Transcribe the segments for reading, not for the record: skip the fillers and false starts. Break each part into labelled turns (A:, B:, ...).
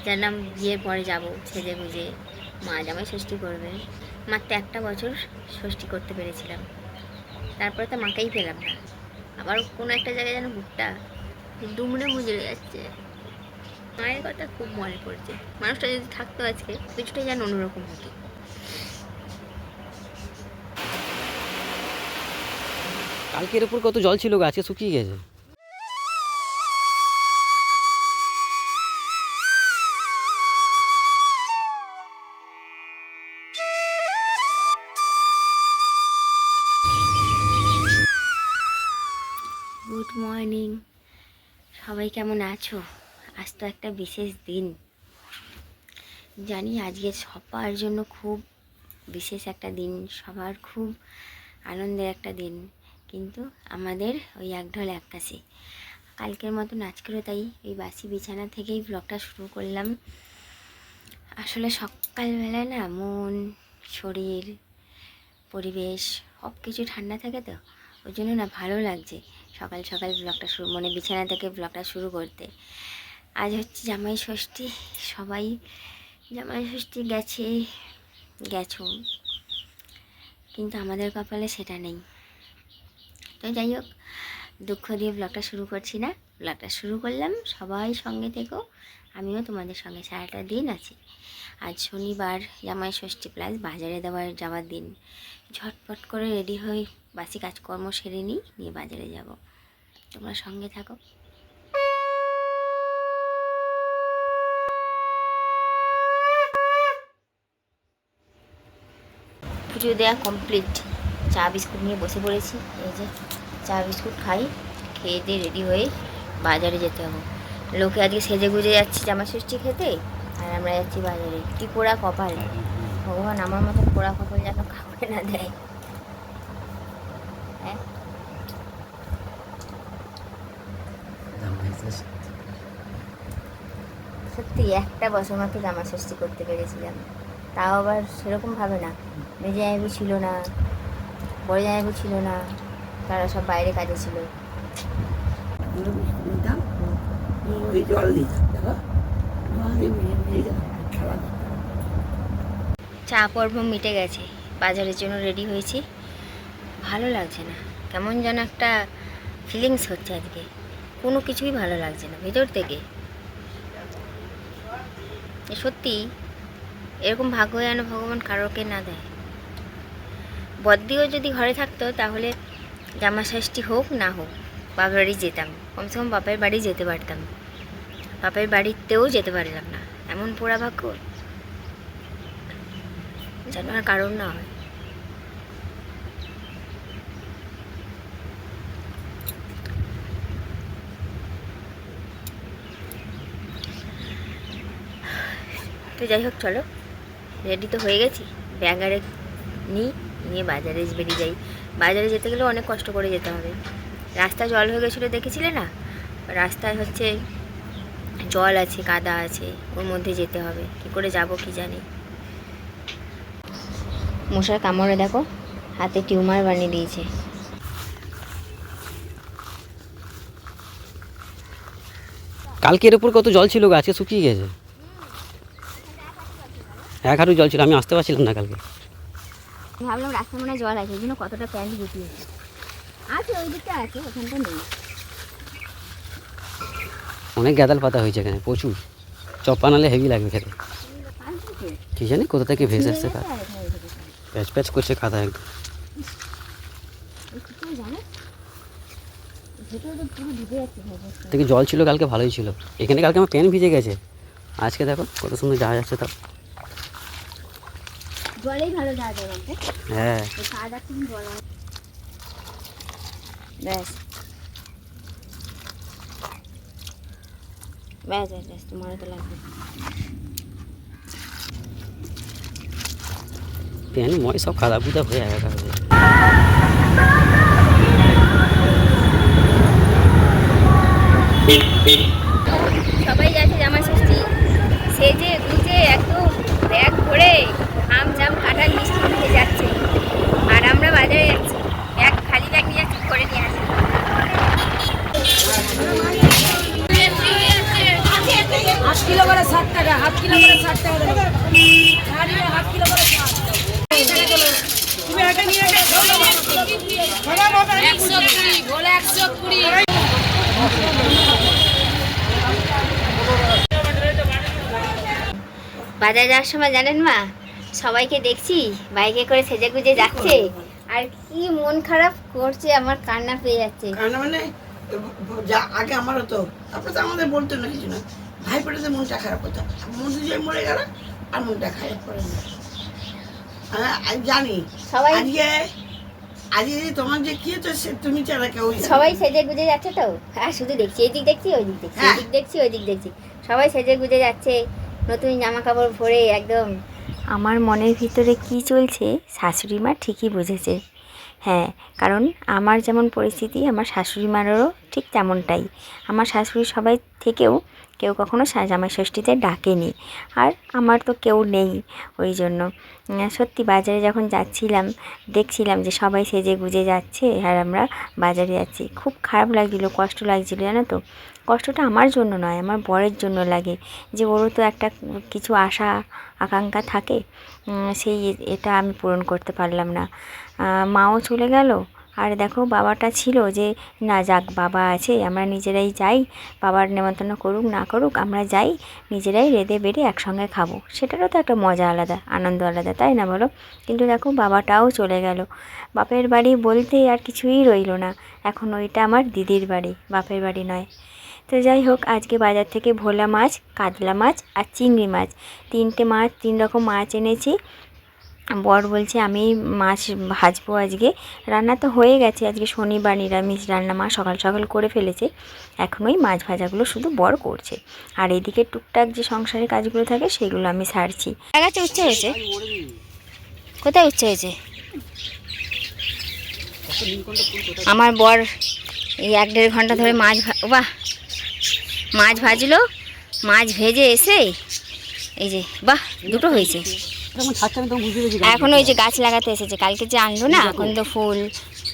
A: জানলাম বিয়ের পরে যাব সেজে গুজে, মা জামাই ষষ্ঠী করবে। মাত্র একটা বছর ষষ্ঠী করতে পেরেছিলাম, তারপরে তো মাকেই পেলাম না। আবার কোনো একটা জায়গায় যেন বুকটা দুমড়ে মুজড়ে যাচ্ছে। মায়ের কথা খুব মনে পড়ছে। মানুষটা যদি থাকতো আজকে কিছুটাই যেন অন্যরকম হতো।
B: কালকের উপর কত জল ছিল, গাছে শুকিয়ে গেছে।
A: গুড মর্নিং, সবাই কেমন আছো? আজ তো একটা বিশেষ দিন, জানি আজকে সবার জন্য খুব বিশেষ একটা দিন, সবার খুব আনন্দের একটা দিন, কিন্তু আমাদের ওই এক ঢোল এক কাশি। কালকের মতন আজকেরও তাই এই বাসি বিছানা থেকেই ব্লগটা শুরু করলাম। আসলে সকালবেলায় না মন, শরীর, পরিবেশ সব কিছু ঠান্ডা থাকে, তো ওই জন্য না ভালো লাগছে সকাল সকাল ব্লগটা শুরু, মানে বিছানা থেকে ব্লগটা শুরু করতে। আজ হচ্ছে জামাই ষষ্ঠী, সবাই জামাই ষষ্ঠী গেছো, কিন্তু আমাদের কপালে সেটা নেই। তো যাই হোক, দুঃখ দিয়ে ব্লগটা শুরু করছি না, ব্লগটা শুরু করলাম। সবাই সঙ্গে থেকো, আমিও তোমাদের সঙ্গে সারাটা দিন আছি। আজ শনিবার, জামাই ষষ্ঠী প্লাস বাজারে যাওয়ার দিন। ঝটপট করে রেডি হয়ে বাসি কাজকর্ম সেরে নিয়ে বাজারে যাব। তোমরা সঙ্গে থাকো। পুজো দেওয়া কমপ্লিট, চা বিস্কুট নিয়ে বসে পড়েছি। এই যে চা বিস্কুট খাই, খেয়ে দিয়ে রেডি হয়ে বাজারে যেতে হবে। লোকে আজকে সেজে গুজে যাচ্ছি জামা ষষ্ঠী খেতে, আর আমরা যাচ্ছি বাজারে। কি পোড়া কপাল, ভগবান আমার মতো পোড়া কপাল যেন কাউকে না দেয়। হ্যাঁ, সত্যি একটা বছর মাত্র জামা ষষ্ঠী করতে পেরেছিলাম, তাও আবার সেরকম ভাবে না। মেজে জামাইবু ছিল না, বড় জামাইবু ছিল না, তারা সব বাইরে কাজে ছিল। চা পর্ব মিটে গেছে, বাজারের জন্য রেডি হয়েছি। ভালো লাগছে না, কেমন যেন একটা ফিলিংস হচ্ছে আজকে, কোনো কিছুই ভালো লাগছে না ভেতর থেকে। সত্যি এরকম ভাগ্য যেন ভগবান কারোকে না দেয়। বদ্দিও যদি ঘরে থাকতো তাহলে জামা ষষ্ঠী হোক না হোক বাপের বাড়ি যেতাম, কমসে কম বাপের বাড়ি যেতে পারতাম। বাপের বাড়িতেও যেতে পারলাম না, এমন পোড়া ভাগ্য যেন আর কারণ না হয়। তো যাই হোক, চলো রেডি তো হয়ে গেছি, ব্যাগ আরে নিয়ে বাজারে বেরিয়ে যাই। বাজারে যেতে গেলে অনেক কষ্ট করে যেতে হবে, রাস্তায় জল হয়ে গেছিলো দেখেছিলে না, রাস্তায় হচ্ছে জল আছে, কাদা আছে, ওর মধ্যে যেতে হবে। কী করে যাব কি জানি। মশার কামড়ে দেখো হাতে টিউমার বানিয়ে দিয়েছে।
B: কালকের উপর কত জল ছিল, গাছে শুকিয়ে গেছে। এক হাঁটু জল ছিল, আমি আসতে পারছিলাম না কালকে।
A: ভাবলাম রাস্তায় মনে হয় জল আছে, ওই জন্য কতটা প্যান্ট গুটিয়েছে। আছে ওই দিকটা আছে, ওখানটা নেই।
B: অনেক গাঁদাল পাতা হয়েছে এখানে, প্রচুর। চপ বানালে হেভি লাগবে খেতে। কি জানি কোথা থেকে ভেসে আসছে, প্যাচ প্যাচ করছে কাদা একদম। থেকে জল ছিল কালকে, ভালোই ছিল এখানে। কালকে আমার প্যান্ট ভিজে গেছে, আজকে দেখো কত সুন্দর যাওয়া যাচ্ছে। তাও
A: জলেই ভালো যাওয়া যায়।
B: হ্যাঁ,
A: ব্যাস ব্যাস ব্যাস ব্যাস, তোমারও তো লাগবে।
B: প্যান্ট ময় সব কাদা কুদা হয়ে একা হয়ে।
A: সবাই যাচ্ছে জামা ষষ্ঠী সেজে গুজে, একদম ব্যাগ ভরে আম জাম কাঁঠাল মিষ্টি নিয়ে যাচ্ছে, আর আমরা বাজারে যাচ্ছি ব্যাগ খালি ব্যাগ নিয়ে যাচ্ছি, করে নিয়ে আসি।
C: করে 60 টাকা, হাফ কিলো করে 60 টাকা দেবো। ছাড়িয়ে হাফ কিলো করে 60 টাকা। তুমি এটা নিয়ে গেছো? 120, বলে 120।
A: বাজারে যাওয়ার সময় জানেন মা, সবাইকে দেখছি বাইকে করে সেজে গুজে যাচ্ছে, আর কি মন খারাপ করছে, আমার কান্না পেয়ে যাচ্ছে।
D: কারণ মানে যা আগে আমার হতো, তারপরে তো আমাদের বলতো না কিছু না, ভাই পড়েছে মনটা খারাপ হতো, মন্দির যে মরে গেল আর মনটা খারাপ করে না। জানি
A: সবাই
D: আজকে তোমার যে কি হতো সে তুমি ছাড়া কেউ
A: সবাই সেজে গুজে যাচ্ছে তো, হ্যাঁ শুধু দেখছি, এই দিক দেখছি ওই দিক দেখছি, এই দিক দেখছি ওই দিক দেখছি, সবাই সেজে গুজে যাচ্ছে নতুন জামা কাপড় পরে একদম। আমার মনের ভিতরে কি চলছে শাশুড়ি মা ঠিকই বুঝেছে। হ্যাঁ, কারণ আমার যেমন পরিস্থিতি আমার শাশুড়ি মারও ঠিক তেমনটাই। আমার শাশুড়ি সবাই থেকেও কেউ কখনো জামাই ষষ্ঠীতে ডাকেনি, আর আমার তো কেউ নেই, ওই জন্য সত্যি বাজারে যখন যাচ্ছিলাম দেখছিলাম যে সবাই সেজে গুজে যাচ্ছে আর আমরা বাজারে যাচ্ছি, খুব খারাপ লাগছিল, কষ্ট লাগছিল জানো তো। কষ্টটা আমার জন্য নয়, আমার বরের জন্য লাগে, যে ওরও তো একটা কিছু আশা আকাঙ্ক্ষা থাকে, সেই এটা আমি পূরণ করতে পারলাম না। মাও চলে গেল, আর দেখো বাবাটা ছিল যে না যাক বাবা আছে, আমরা নিজেরাই যাই, বাবার নেমন্তন্ন করুক না করুক আমরা যাই, নিজেরাই রেঁধে বেড়ে একসঙ্গে খাবো, সেটারও তো একটা মজা আলাদা, আনন্দ আলাদা, তাই না বলো? কিন্তু দেখো বাবাটাও চলে গেল, বাপের বাড়ি বলতে আর কিছুই রইলো না, এখন ওইটা আমার দিদির বাড়ি, বাপের বাড়ি নয়। তো যাই হোক, আজকে বাজার থেকে ভোলা মাছ, কাতলা মাছ আর চিংড়ি মাছ, 3টে মাছ, 3 রকম মাছ এনেছি। বর বলছে আমি মাছ ভাজবো আজকে, রান্না তো হয়ে গেছে, আজকে শনিবার নিরামিষ রান্না মা সকাল সকাল করে ফেলেছে, এখন ওই মাছ ভাজাগুলো শুধু বর করছে, আর এদিকে টুকটাক যে সংসারের কাজগুলো থাকে সেগুলো আমি সারছি। গাছে উচ্ছে হয়েছে, কোথায় উচ্ছে হয়েছে? আমার বর এই 1-1.5 ঘন্টা ধরে মাছ ভাজলো, মাছ ভেজে এসে এই যে বাহ 2টো হয়েছে। এখন ওই যে গাছ লাগাতে এসেছে, কালকে যে আনলো না আকন্দ ফুল,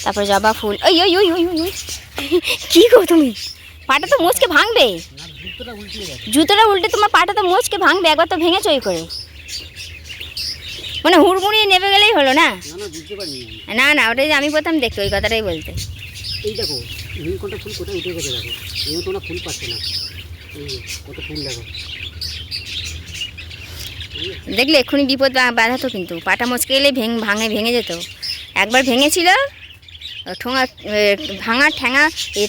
A: তারপর জবা ফুল, ওই ওই ওই ওই ওই কি গো তুমি, পাটা তো মোচকে ভাঙবে, জুতোটা উল্টে তোমার পাটা তো মোচকে ভাঙবে, একবার তো ভেঙেছো ওই করে, মানে হুড়মুড়িয়ে নেমে গেলেই হলো না। না না, ওটাই যে আমি প্রথম দেখতে ওই কথাটাই বলতে।
B: এই দেখো নীলকণ্ঠ ফুল কোথায় উঠে গেছে, দেখো এই তোমরা ফুল পাচ্ছে না, এই কত ফুল দেখো,
A: দেখলে এক্ষুনি বিপদ বাধাতো, কিন্তু পাটা মচকে গেলে ভেঙে যেত, একবার ভেঙেছিল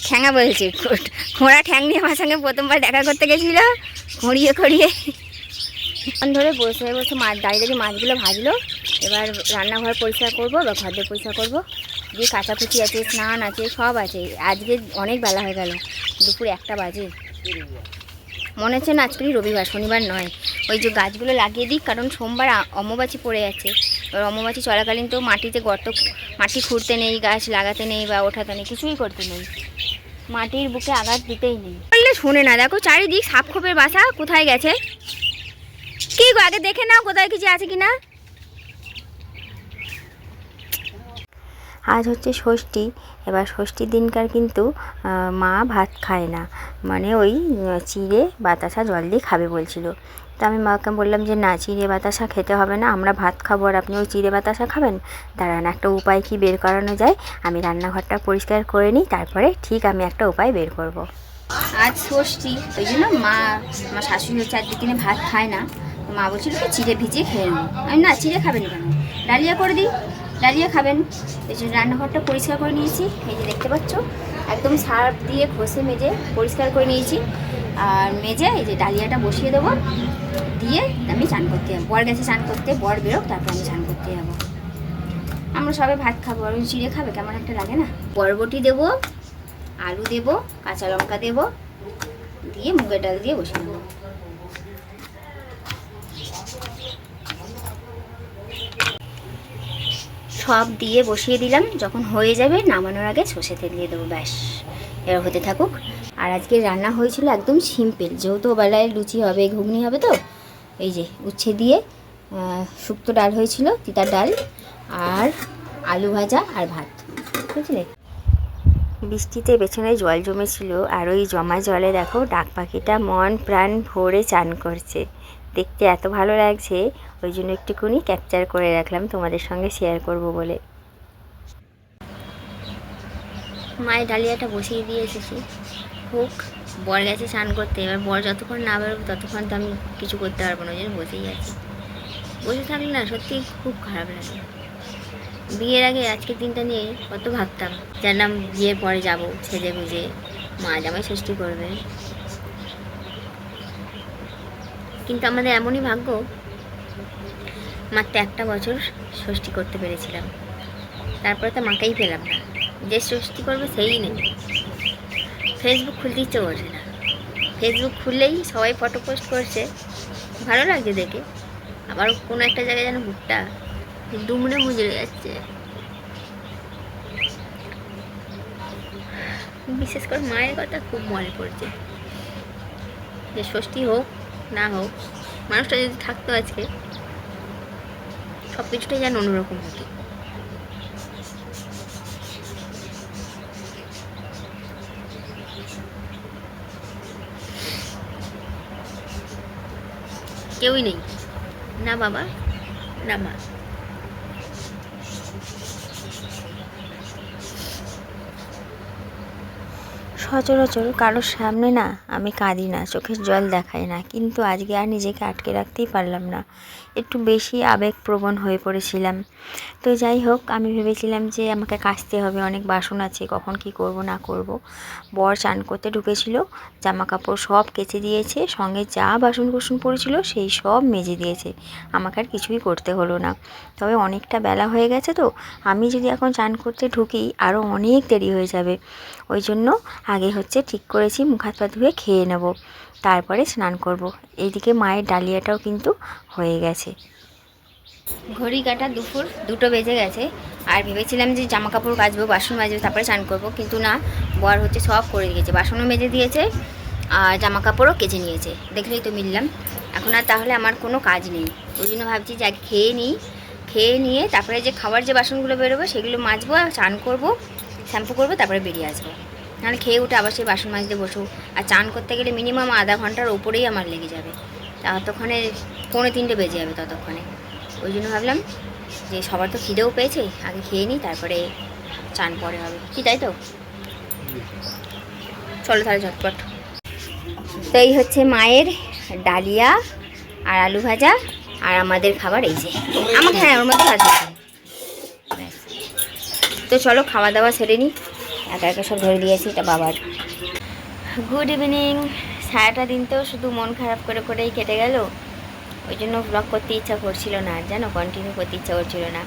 A: ঠ্যাঙা বলছি, খোঁড়া ঠ্যাং নিয়ে আমার সঙ্গে প্রথমবার দেখা করতে গেছিলো, খড়িয়ে ধরে বসে দাঁড়িয়ে মাছগুলো ভাজলো। এবার রান্নাঘর পরিষ্কার করবো বা ঘর পরিষ্কার করবো, দিয়ে কাচাকুচি আছে, স্নান আছে, সব আছে। আজকে অনেক বেলা হয়ে গেল, দুপুর 1টা বাজে, মনে হচ্ছে না আজকেরই রবিবার, শনিবার নয়। ওই যে গাছগুলো লাগিয়ে দিই, কারণ সোমবার অম্বুবাচী পড়ে যাচ্ছে, এবার অম্বুবাচী চলাকালীন তো মাটিতে মাটি খুঁড়তে নেই, গাছ লাগাতে নেই বা ওঠাতে নেই, কিছুই করতে নেই, মাটির বুকে আঘাত দিতেই নেই। বললে শোনে না, দেখো চারিদিক সাপ খোপের বাসা, কোথায় গেছে কি গো, আগে দেখে নাও কোথায় কিছু আছে কিনা। আজ হচ্ছে ষষ্ঠী, এবার ষষ্ঠীর দিনকার কিন্তু মা ভাত খায় না, মানে ওই চিড়ে বাতাসা জল দিয়ে খাবে বলছিল। তো আমি মাকে বললাম যে না, চিড়ে বাতাসা খেতে হবে না, আমরা ভাত খাবো আর আপনি ওই চিড়ে বাতাসা খাবেন। দাঁড়ান, একটা উপায় কি বের করানো যায়, আমি রান্নাঘরটা পরিষ্কার করে নিই, তারপরে ঠিক আমি একটা উপায় বের করব। আজ ষষ্ঠী, ওই জন্য আমার শাশুড়ি হচ্ছে আজকে দিনে ভাত খায় না, মা বলছিল তো চিড়ে ভিজিয়ে খেয়ে নেব। আমি না, চিড়ে খাবেন কেন, ডালিয়া করে দিই, ডালিয়া খাবেন। এই জন্য রান্নাঘরটা পরিষ্কার করে নিয়েছি, এই যে দেখতে পাচ্ছ একদম সার্ফ দিয়ে ঘষে মেজে পরিষ্কার করে নিয়েছি, আর মেজে এই যে ডালিয়াটা বসিয়ে দেবো, দিয়ে আমি চান করতে যাবো। বর গেছে চান করতে, বর বেরোক তারপর আমি চান করতে যাবো। আমরা সবাই ভাত খাবো, আর চিড়ে খাবে কেমন একটা লাগে না। বরবটি দেবো, আলু দেবো, কাঁচা লঙ্কা দেবো, দিয়ে মুগের ডাল দিয়ে বসিয়ে দেবো। সব দিয়ে বসিয়ে দিলাম, যখন হয়ে যাবে নামানোর আগে সর্ষে তেল দিয়ে দেবো, ব্যাস এর হতে থাকুক। আর আজকে রান্না হয়েছিল একদম সিম্পল, যেহেতু বেলায় লুচি হবে, ঘুগনি হবে, তো এই যে উচ্ছে দিয়ে শুক্তো ডাল হয়েছিল, তিতার ডাল, আর আলু ভাজা আর ভাত, বুঝলে। বৃষ্টিতে পেছনে জল জমেছিল, আর ওই জমা জলে দেখো ডাক পাখিটা মন প্রাণ ভরে চান করছে। দেখতে এত ভালো লাগছে, ওই জন্য একটুখানি ক্যাপচার করে রাখলাম তোমাদের সঙ্গে শেয়ার করব বলে। মায়ের ডালিয়াটা বসিয়ে দিয়ে এসেছি, হোক। বর গেছে স্নান করতে, এবার বর যতক্ষণ না বেরোবে ততক্ষণ তো আমি কিছু করতে পারবো না, ওই জন্য বসেই আছি। বসে থাকলে না সত্যি খুব খারাপ লাগে। বিয়ের আগে আজকের দিনটা নিয়ে কত ভাবতাম, জানলাম বিয়ের পরে যাব সেজে গুজে মা জামাই ষষ্ঠী করবে, কিন্তু আমাদের এমনই ভাগ্য মাত্র একটা বছর ষষ্ঠী করতে পেরেছিলাম, তারপরে তো মাকেই পেলাম না। যে ষষ্ঠী করবে সেই নেই। ফেসবুক খুলতে ইচ্ছে করছে না, ফেসবুক খুললেই সবাই ফটো পোস্ট করছে, ভালো লাগছে দেখে। আবার কোনো একটা জায়গায় যেন বুকটা দুমড়ে মুজড়ে যাচ্ছে। বিশেষ করে মায়ের কথা খুব মনে পড়ছে, যে ষষ্ঠী হোক না হোক মানুষটা যদি থাকতো আজকে সব কিছুটাই যেন অন্যরকম হতো। কেউই নেই, না বাবা না মা। সচরাচর কারোর সামনে না আমি কাঁদি না, চোখের জল দেখাই না, কিন্তু আজকে আর নিজেকে আটকে রাখতেই পারলাম না, একটু বেশি আবেগপ্রবণ হয়ে পড়েছিলাম। তো যাই হোক, আমি ভেবেছিলাম যে আমাকে কাচতে হবে, অনেক বাসন আছে, কখন কি করব না করব। বর চান করতে ঢুকেছিল, জামা কাপড় সব কেচে দিয়েছে, সঙ্গে যা বাসন কুসন পড়েছিল সেই সব মেজে দিয়েছে, আমাকে আর কিছুই করতে হলো না। তবে অনেকটা বেলা হয়ে গেছে, তো আমি যদি এখন চান করতে ঢুকি আরও অনেক দেরি হয়ে যাবে। ওই জন্য আগে ঠিক করেছি মুখ হাত পা ধুয়ে খেয়ে নেব, তারপরে স্নান করব। এইদিকে মায়ের ডালিয়াটাও কিন্তু হয়ে গেছে। ঘড়ি কাটা দুপুর 2টো বেজে গেছে, আর ভেবেছিলাম যে জামা কাপড় কাচবো, বাসন মাজবো, তারপরে স্নান করবো, কিন্তু না, বর সব করে দিয়েছে, বাসনও মেজে দিয়েছে আর জামা কাপড়ও কেচে নিয়েছে, দেখলেই তো মিললাম। এখন আর তাহলে আমার কোনো কাজ নেই, ওই জন্য ভাবছি যে আগে খেয়ে নিই, খেয়ে নিয়ে তারপরে যে খাবার যে বাসনগুলো বেরোবে সেগুলো মাজবো, আর স্নান করবো, শ্যাম্পু করবো, তারপরে বেরিয়ে আসবো। নাহলে খেয়ে উঠে আবার সেই বাসন মাজতে বসো, আর চান করতে গেলে মিনিমাম আধা ঘন্টার ওপরেই আমার লেগে যাবে, ততক্ষণে 2:45 বেজে যাবে ততক্ষণে। ওই জন্য ভাবলাম যে সবার তো খিদেও পেয়েছে, আগে খেয়ে নিই, তারপরে চান পরে হবে, কি তাই তো? চলো তাহলে ঝটপট। তো এই হচ্ছে মায়ের ডালিয়া আর আলু ভাজা, আর আমাদের খাবার এই যে আমাকে, হ্যাঁ ওর মধ্যে আছে। তো চলো খাওয়া দাওয়া সেরে নিই, একা একা সব ধরে দিয়েছি, এটা বাবার। Good evening. সারাটা দিন তো শুধু মন খারাপ করে করেই কেটে গেল, ওই জন্য ব্লগ করতে ইচ্ছা করছিল না, আর যেন কন্টিনিউ করতে ইচ্ছা করছিল না।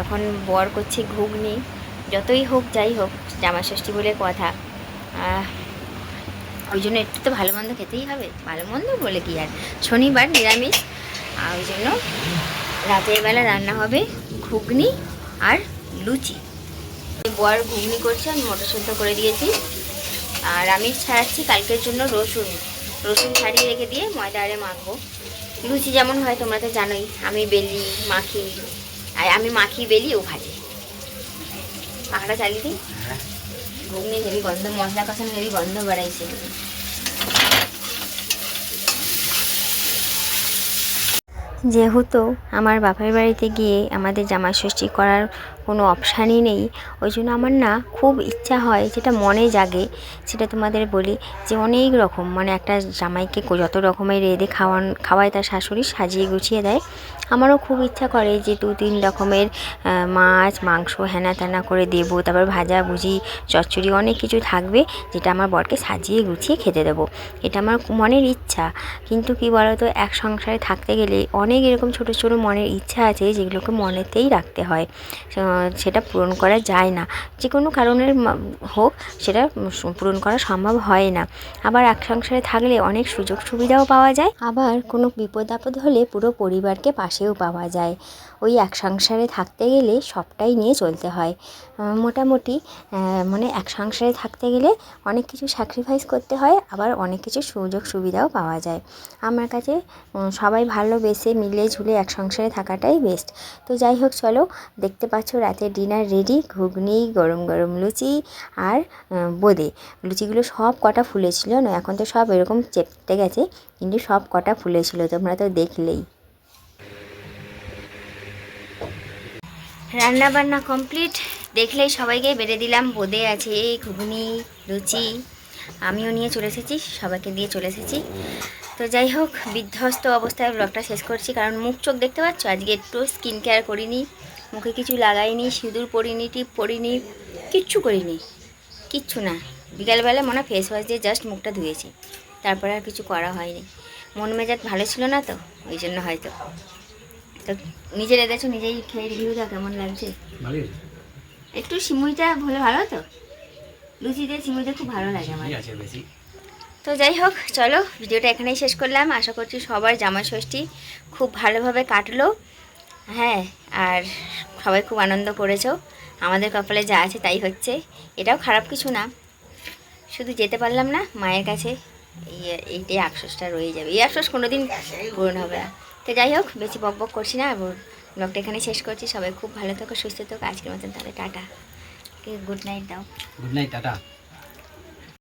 A: এখন বর করছে ঘুগনি, যতই হোক যাই হোক জামা ষষ্ঠী বলে কথা, ওই জন্য একটু তো ভালো মন্দ খেতেই হবে, ভালো মন্দ বলে কি আর, শনিবার নিরামিষ, আর ওই জন্য রাতের বেলা রান্না হবে ঘুগনি আর লুচি। বর ঘুগনি করছে, আমি মটর সেদ্ধ করে দিয়েছি, আর আমি ছাড়াচ্ছি কালকের জন্য রসুন ছাড়িয়ে রেখে দিয়ে ময়দা আরে মাখবো। লুচি যেমন হয় তোমরা তো জানোই, আমি বেলি মাখি, আর আমি মাখি বেলি ও ভাজি। পাখাটা চালিয়ে দিই, ঘুগনি হেভি গন্ধ, মশলা কষানো হেভি গন্ধ বাড়াইছে। যেহেতু আমার বাপের বাড়িতে গিয়ে আমাদের জামাই ষষ্ঠী করার কোনো অপশানই নেই, ওই জন্য আমার না খুব ইচ্ছা হয়, যেটা মনে জাগে সেটা তোমাদের বলি, যে অনেক রকম মানে একটা জামাইকে যত রকমের রেঁধে খাওয়ায় তার শাশুড়ি সাজিয়ে গুছিয়ে দেয়। আমারও খুব ইচ্ছা করে যে 2-3 রকমের মাছ মাংস হেনা তেনা করে দেবো, তারপর ভাজা ভুজি চচ্চড়ি অনেক কিছু থাকবে, যেটা আমার বরকে সাজিয়ে গুছিয়ে খেতে দেবো, এটা আমার মনের ইচ্ছা। কিন্তু কি বলো তো, এক সংসারে থাকতে গেলে অনেক এরকম ছোটো ছোটো মনের ইচ্ছা আছে যেগুলোকে মনেতেই রাখতে হয়, সেটা পূরণ করা যায় না, যে কোনো কারণের হোক সেটা পূরণ করা সম্ভব হয় না। আবার এক সংসারে থাকলে অনেক সুযোগ সুবিধাও পাওয়া যায়, আবার কোনো বিপদ আপদ হলে পুরো পরিবারকে পাশেও পাওয়া যায়। ওই এক সংসারে থাকতে গেলে সবটাই নিয়ে চলতে হয়, মোটামুটি মানে এক সংসারে থাকতে গেলে অনেক কিছু স্যাক্রিফাইস করতে হয়, আবার অনেক কিছু সুযোগ সুবিধাও পাওয়া যায়। আমার কাছে সবাই ভালোবেসে মিলে ঝুলে এক সংসারে থাকাটাই বেস্ট। তো যাই হোক, চলো, দেখতে পাচ্ছ রাতের ডিনার রেডি। ঘুগনি, গরম গরম লুচি আর বোঁদে। লুচিগুলো সব কটা ফুলেছিল না, এখন তো সব এরকম চেপটে গেছে, কিন্তু সব কটা ফুলেছিল, তোমরা তো দেখলেই। রান্না বান্না কমপ্লিট, দেখলেই সবাইকে বেড়ে দিলাম। বোঁদে আছে, ঘুগনি, লুচি, আমিও নিয়ে চলে এসেছি, সবাইকে দিয়ে চলে এসেছি। তো যাই হোক, বিধ্বস্ত অবস্থায় ব্লগটা শেষ করছি, কারণ মুখ চোখ দেখতে পাচ্ছ, আজকে একটু স্কিন কেয়ার করিনি, মুখে কিছু লাগাইনি, সিঁদুর পরিনি, টিপ পরিনি, কিচ্ছু করিনি, কিচ্ছু না। বিকালবেলা মনে ফেস ওয়াশ দিয়ে জাস্ট মুখটা ধুয়েছি, তারপরে আর কিছু করা হয়নি। মন মেজাজ ভালো ছিল না তো, ওই জন্য হয়তো। তো নিজের এদেছো, নিজেই খেয়ে রিভিউ দাও কেমন লাগছে। একটু সিমুইটা হলে ভালো তো, লুচিতে সিমুইটা খুব ভালো লাগে আমার। তো যাই হোক, চলো, ভিডিওটা এখানেই শেষ করলাম। আশা করছি সবার জামাই ষষ্ঠী খুব ভালোভাবে কাটলো। হ্যাঁ, আর সবাই খুব আনন্দ করেছো। আমাদের কপালে যা আছে তাই হচ্ছে, এটাও খারাপ কিছু না, শুধু যেতে পারলাম না মায়ের কাছে, এইটাই আফসোসটা রয়ে যাবে। এই আফসোস কোনো দিন পূরণ হবে না। তো যাই হোক, বেশি বক বক করছি না, ব্লগটা এখানে শেষ করছি। সবাই খুব ভালো থাকো, সুস্থ থাকো। আজকের মতন তাহলে টাটা, গুড নাইট দাও।
B: Good night, tata.